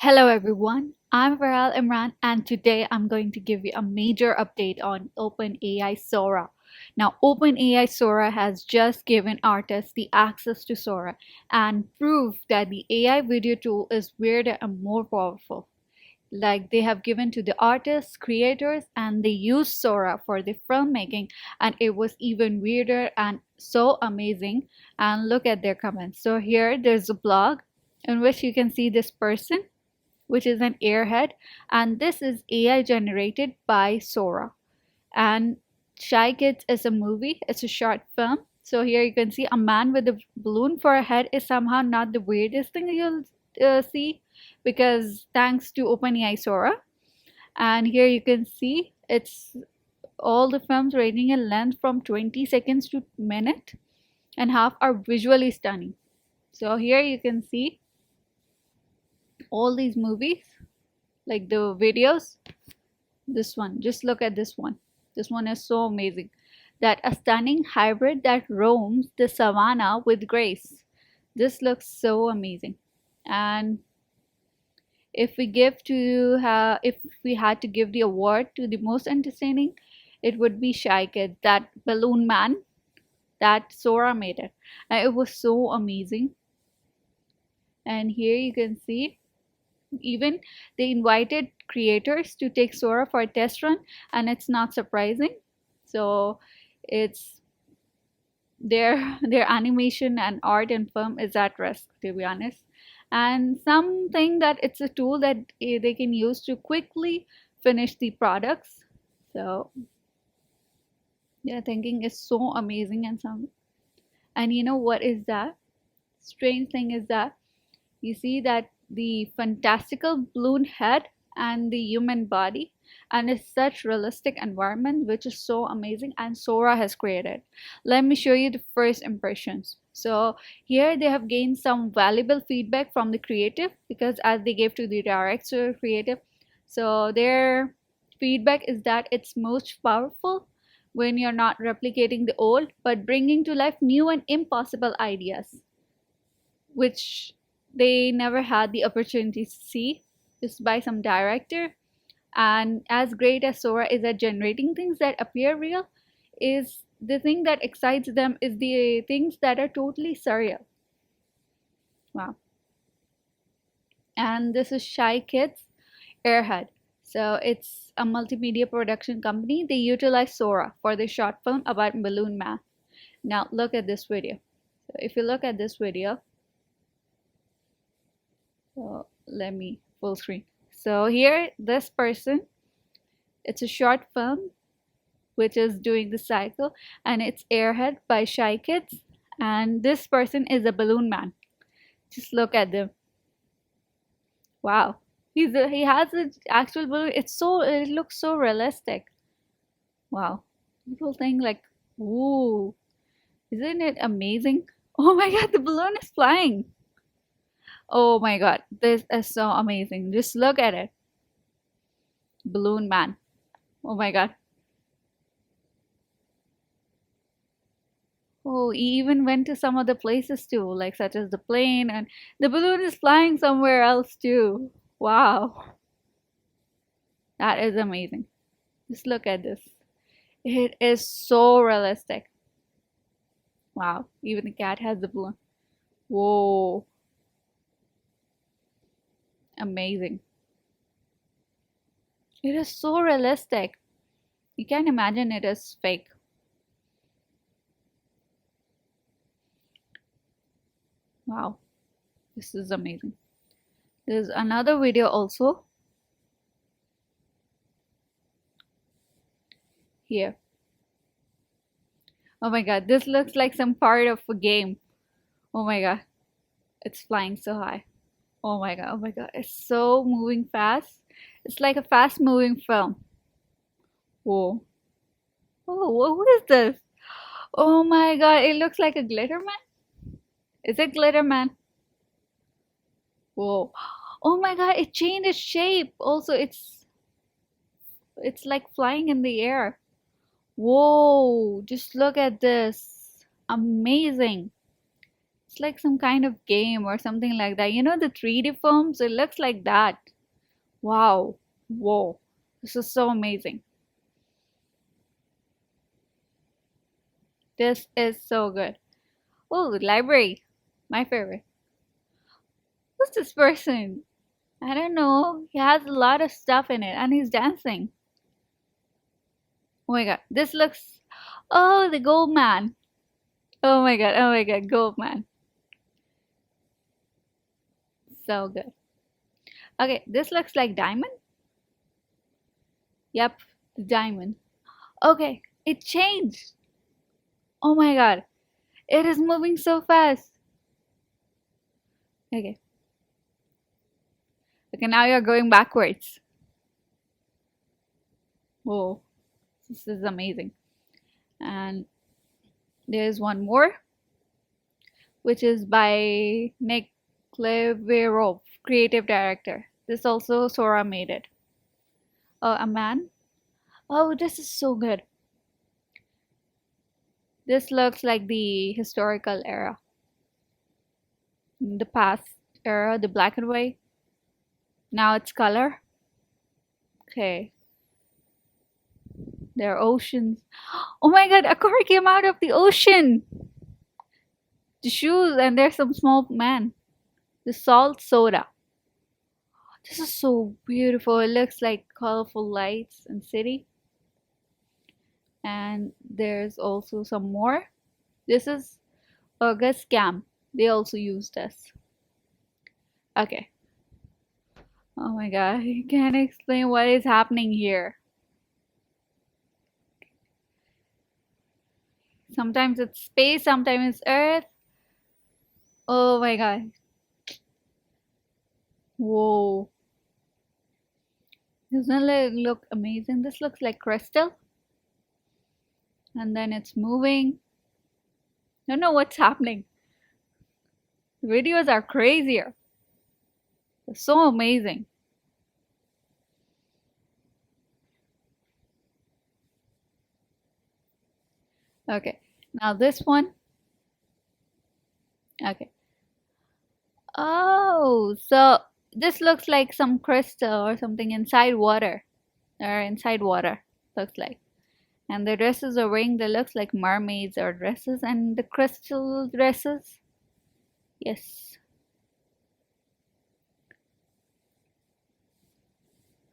Hello everyone, I'm Varal Imran and today I'm going to give you a major update on OpenAI Sora. Now, OpenAI Sora has just given artists the access to Sora and proved that the AI video tool is weirder and more powerful. Like they have given to the artists, creators, and they used Sora for the filmmaking, and it was even weirder and so amazing. And look at their comments. So, here there's a blog in which you can see this person which is an Airhead, and this is AI generated by Sora. And Shy Kids is a movie, it's a short film. So here you can see a man with a balloon for a head is somehow not the weirdest thing you'll see because thanks to OpenAI Sora. And here you can see it's all the films ranging in length from 20 seconds to minute and half are visually stunning. So here you can see all these movies like the videos. This one, just look at this one. This one is so amazing. That a stunning hybrid that roams the savannah with grace. This looks so amazing. And if we had to give the award to the most entertaining, it would be Shy Kid, that balloon man that Sora made it. And it was so amazing. And here you can see even they invited creators to take Sora for a test run, and it's not surprising. So it's their animation and art and film is at risk, to be honest. And something that it's a tool that they can use to quickly finish the products. So their thinking is so amazing and you know what is that? Strange thing is that you see that the fantastical balloon head and the human body, and it's such realistic environment which is so amazing and Sora has created. Let me show you the first impressions. So here they have gained some valuable feedback from the creative because as they gave to the director creative, so their feedback is that it's most powerful when you're not replicating the old but bringing to life new and impossible ideas which they never had the opportunity to see just by some director. And as great as Sora is at generating things that appear real, is the thing that excites them is the things that are totally surreal. Wow. And this is Shy Kids Airhead. So it's a multimedia production company. They utilize Sora for the short film about balloon math. Now look at this video. So if you look at this video, so let me full screen. So here, this person, it's a short film which is doing the cycle, and it's Airhead by Shy Kids. And this person is a balloon man. Just look at them. Wow, he has an actual balloon. It looks so realistic. Wow, people think like, ooh, isn't it amazing? Oh my God, the balloon is flying. Oh my God, this is so amazing. Just look at it. Balloon Man. Oh my God. Oh, he even went to some other places too, like such as the plane, and the balloon is flying somewhere else too. Wow, that is amazing. Just look at this. It is so realistic. Wow, even the cat has the balloon. Whoa, amazing. It is so realistic. You can't imagine it is fake. Wow, this is amazing. There's another video also here. Oh my God, this looks like some part of a game. Oh my God, it's flying so high. Oh my God, it's so moving fast. It's like a fast moving film. Whoa. Oh, what is this? Oh my God, it looks like a glitter man. Is it glitter man? Whoa. Oh my God, it changed its shape. Also, it's like flying in the air. Whoa, just look at this. Amazing. It's like some kind of game or something like that. You know the 3D films? It looks like that. Wow. Whoa. This is so amazing. This is so good. Oh, library. My favorite. Who's this person? I don't know. He has a lot of stuff in it and he's dancing. Oh my god. This looks. Oh, the gold man. Oh my god. Oh my god. Gold man. So good. Okay, this looks like diamond. Yep, the diamond. Okay, it changed. Oh my god. It is moving so fast. Okay. Okay, now you're going backwards. Whoa, this is amazing. And there's one more, which is by Nick Cleverov, creative director. This also Sora made it. Oh, a man. Oh, this is so good. This looks like the historical era, the past era, the black and white. Now it's color. Okay, there are oceans. Oh my god, a car came out of the ocean. The shoes, and there's some small man. The salt soda. This is so beautiful. It looks like colorful lights and city. And there's also some more. This is August scam. They also use this. Okay. Oh my god, I can't explain what is happening here. Sometimes it's space, sometimes it's earth. Oh my god. Whoa. Doesn't it look amazing? This looks like crystal. And then it's moving. I don't know what's happening. The videos are crazier. They're so amazing. Okay. Now this one. Okay. Oh, so this looks like some crystal or something inside water. Or inside water, looks like. And the dresses are wearing, they looks like mermaids or dresses, and the crystal dresses. Yes.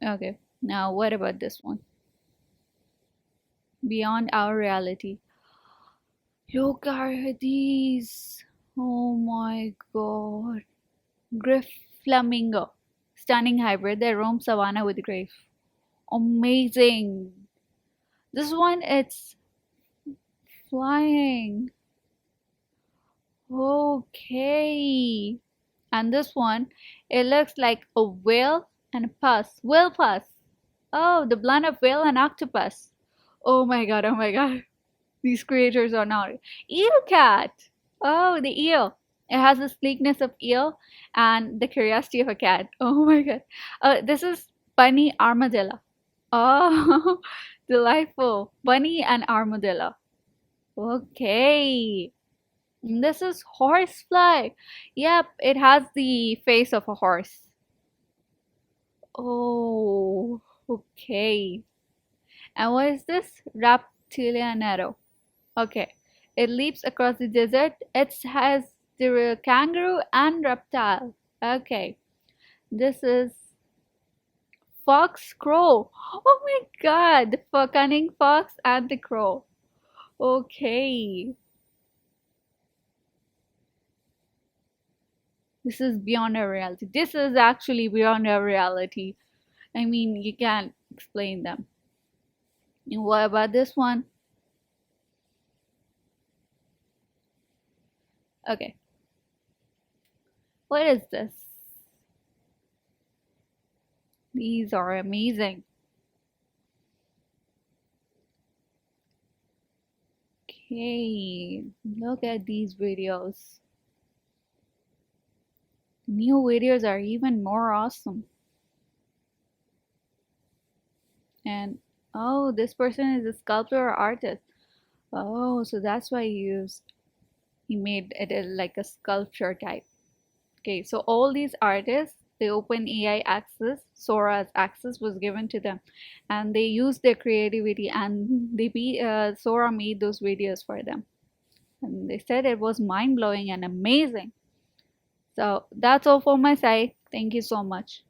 Okay. Now what about this one? Beyond our reality. Look at these. Oh my god. Griff flamingo. Stunning hybrid. They roam savanna with grape. Amazing. This one, it's flying. Okay. And this one, it looks like a whale and a pus. Whale pus. Oh, the blend of whale and octopus. Oh my god, oh my god. These creatures are not. Eel cat. Oh, the eel. It has the sleekness of eel and the curiosity of a cat. Oh my god. This is bunny armadillo. Oh, delightful. Bunny and armadillo. Okay. This is horsefly. Yep, it has the face of a horse. Oh, okay. And what is this? Reptilianero. Okay. It leaps across the desert. It has the kangaroo and reptile. Okay. This is fox crow. Oh my god. The cunning fox and the crow. Okay. This is beyond our reality. This is actually beyond our reality. I mean, you can't explain them. And what about this one? Okay. What is this? These are amazing. Okay, look at these videos. New videos are even more awesome. And oh, this person is a sculptor or artist. Oh, so that's why he used. He made it like a sculpture type. Okay, so all these artists, the OpenAI access, Sora's access was given to them, and they used their creativity, and Sora made those videos for them, and they said it was mind blowing and amazing. So that's all for my side. Thank you so much.